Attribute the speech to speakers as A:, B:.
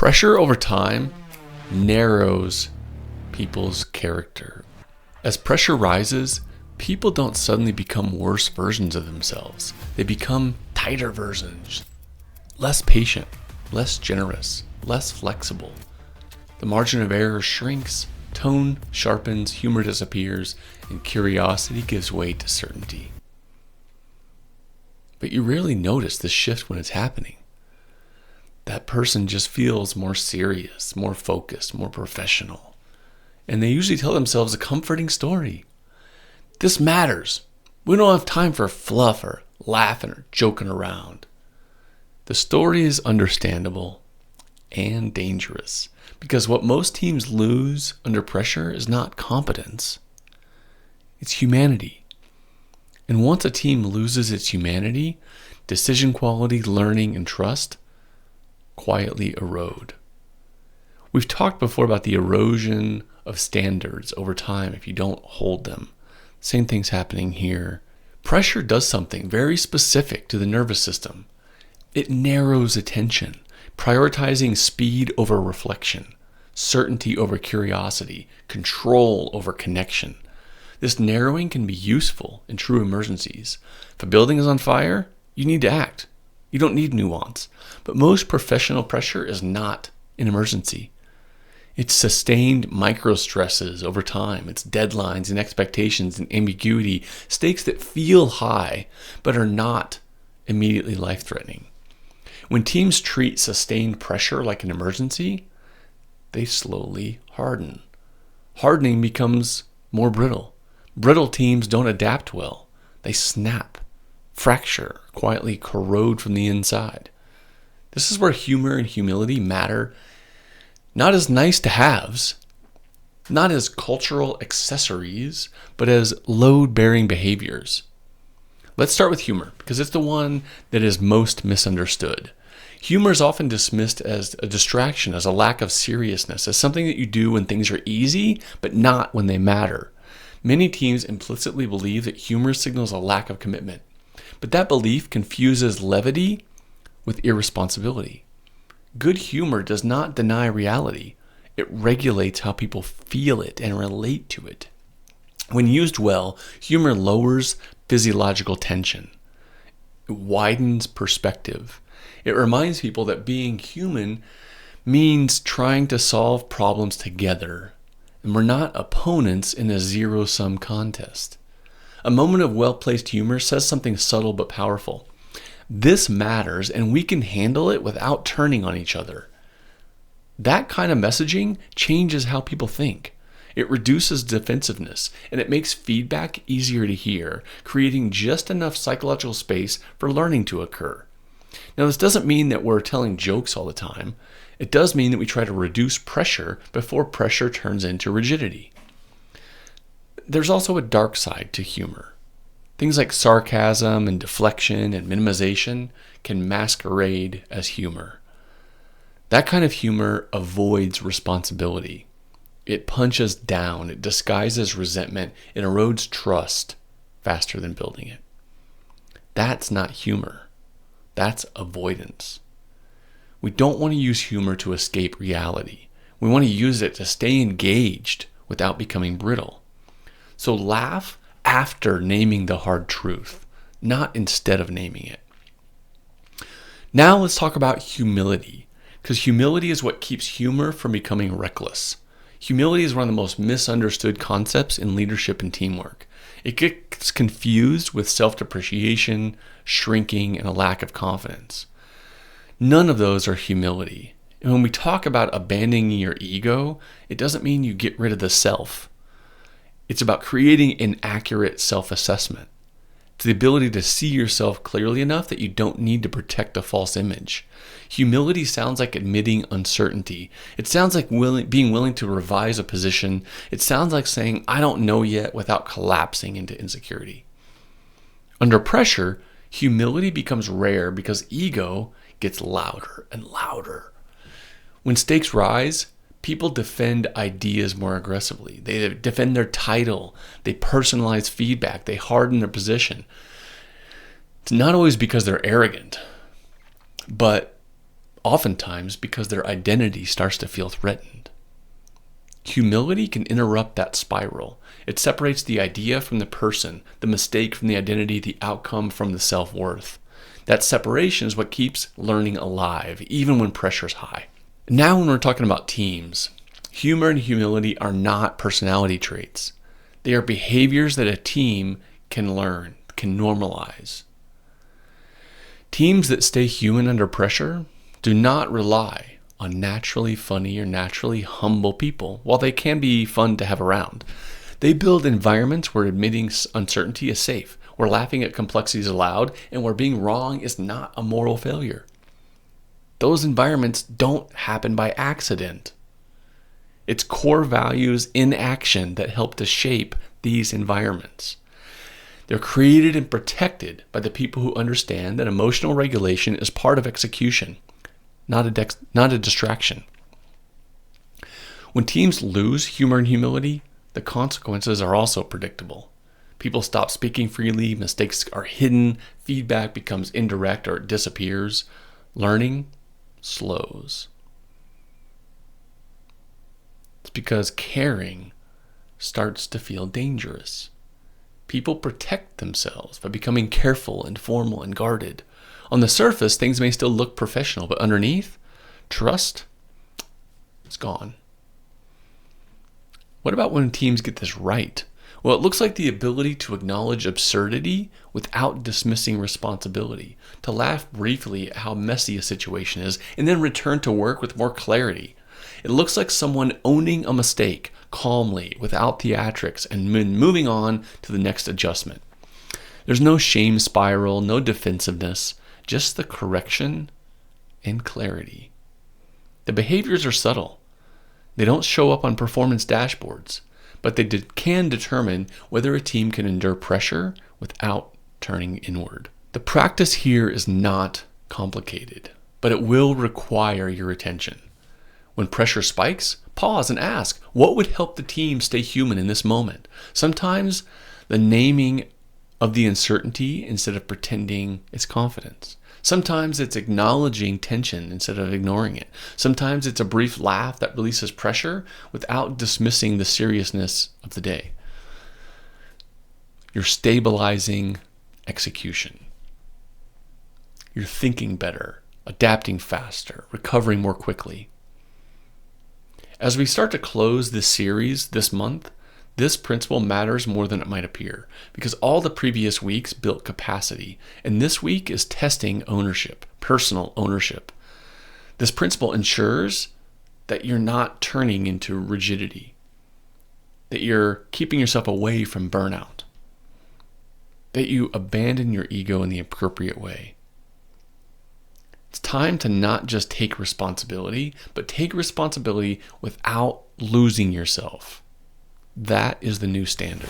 A: Pressure over time narrows people's character. As pressure rises, people don't suddenly become worse versions of themselves. They become tighter versions, less patient, less generous, less flexible. The margin of error shrinks, tone sharpens, humor disappears, and curiosity gives way to certainty. But you rarely notice this shift when it's happening. That person just feels more serious, more focused, more professional. And they usually tell themselves a comforting story. This matters. We don't have time for fluff or laughing or joking around. The story is understandable and dangerous because what most teams lose under pressure is not competence. It's humanity. And once a team loses its humanity, decision quality, learning, and trust quietly erode. We've talked before about the erosion of standards over time if you don't hold them. Same thing's happening here. Pressure does something very specific to the nervous system. It narrows attention, prioritizing speed over reflection, certainty over curiosity, control over connection. This narrowing can be useful in true emergencies. If a building is on fire, you need to act. You don't need nuance. But most professional pressure is not an emergency. It's sustained micro stresses over time. It's deadlines and expectations and ambiguity, stakes that feel high but are not immediately life-threatening. When teams treat sustained pressure like an emergency, they slowly harden. Hardening becomes more brittle. Brittle teams don't adapt well. They snap, fracture, quietly corrode from the inside. This is where humor and humility matter, not as nice to haves, not as cultural accessories, but as load-bearing behaviors. Let's start with humor, because it's the one that is most misunderstood. Humor is often dismissed as a distraction, as a lack of seriousness, as something that you do when things are easy, but not when they matter. Many teams implicitly believe that humor signals a lack of commitment, but that belief confuses levity with irresponsibility. Good humor does not deny reality. It regulates how people feel it and relate to it. When used well, humor lowers physiological tension. It widens perspective. It reminds people that being human means trying to solve problems together, and we're not opponents in a zero-sum contest. A moment of well-placed humor says something subtle but powerful. This matters, and we can handle it without turning on each other. That kind of messaging changes how people think. It reduces defensiveness, and it makes feedback easier to hear, creating just enough psychological space for learning to occur. Now, this doesn't mean that we're telling jokes all the time. It does mean that we try to reduce pressure before pressure turns into rigidity. There's also a dark side to humor. Things like sarcasm and deflection and minimization can masquerade as humor. That kind of humor avoids responsibility. It punches down, it disguises resentment, it erodes trust faster than building it. That's not humor. That's avoidance. We don't want to use humor to escape reality. We want to use it to stay engaged without becoming brittle. So laugh after naming the hard truth, not instead of naming it. Now let's talk about humility, because humility is what keeps humor from becoming reckless. Humility is one of the most misunderstood concepts in leadership and teamwork. It gets confused with self-depreciation, shrinking, and a lack of confidence. None of those are humility. And when we talk about abandoning your ego, it doesn't mean you get rid of the self. It's about creating an accurate self-assessment. It's the ability to see yourself clearly enough that you don't need to protect a false image. Humility sounds like admitting uncertainty. It sounds like being willing to revise a position. It sounds like saying, I don't know yet, without collapsing into insecurity. Under pressure, humility becomes rare because ego gets louder and louder. When stakes rise, people defend ideas more aggressively. They defend their title. They personalize feedback. They harden their position. It's not always because they're arrogant, but oftentimes because their identity starts to feel threatened. Humility can interrupt that spiral. It separates the idea from the person, the mistake from the identity, the outcome from the self-worth. That separation is what keeps learning alive, even when pressure's high. Now when we're talking about teams, humor and humility are not personality traits. They are behaviors that a team can learn, can normalize. Teams that stay human under pressure do not rely on naturally funny or naturally humble people. While they can be fun to have around, they build environments where admitting uncertainty is safe, where laughing at complexity is allowed, and where being wrong is not a moral failure. Those environments don't happen by accident. It's core values in action that help to shape these environments. They're created and protected by the people who understand that emotional regulation is part of execution, not a distraction. When teams lose humor and humility, the consequences are also predictable. People stop speaking freely, mistakes are hidden, feedback becomes indirect or it disappears. Learning slows. It's because caring starts to feel dangerous. People protect themselves by becoming careful and formal and guarded. On the surface, things may still look professional, but underneath, trust is gone. What about when teams get this right? Well, it looks like the ability to acknowledge absurdity without dismissing responsibility, to laugh briefly at how messy a situation is, and then return to work with more clarity. It looks like someone owning a mistake calmly, without theatrics, and moving on to the next adjustment. There's no shame spiral, no defensiveness, just the correction and clarity. The behaviors are subtle. They don't show up on performance dashboards, but they can determine whether a team can endure pressure without turning inward. The practice here is not complicated, but it will require your attention. When pressure spikes, pause and ask, what would help the team stay human in this moment? Sometimes the naming of the uncertainty instead of pretending it's confidence. Sometimes it's acknowledging tension instead of ignoring it. Sometimes it's a brief laugh that releases pressure without dismissing the seriousness of the day. You're stabilizing execution. You're thinking better, adapting faster, recovering more quickly. As we start to close this series this month, this principle matters more than it might appear, because all the previous weeks built capacity, and this week is testing ownership, personal ownership. This principle ensures that you're not turning into rigidity, that you're keeping yourself away from burnout, that you abandon your ego in the appropriate way. It's time to not just take responsibility, but take responsibility without losing yourself. That is the new standard.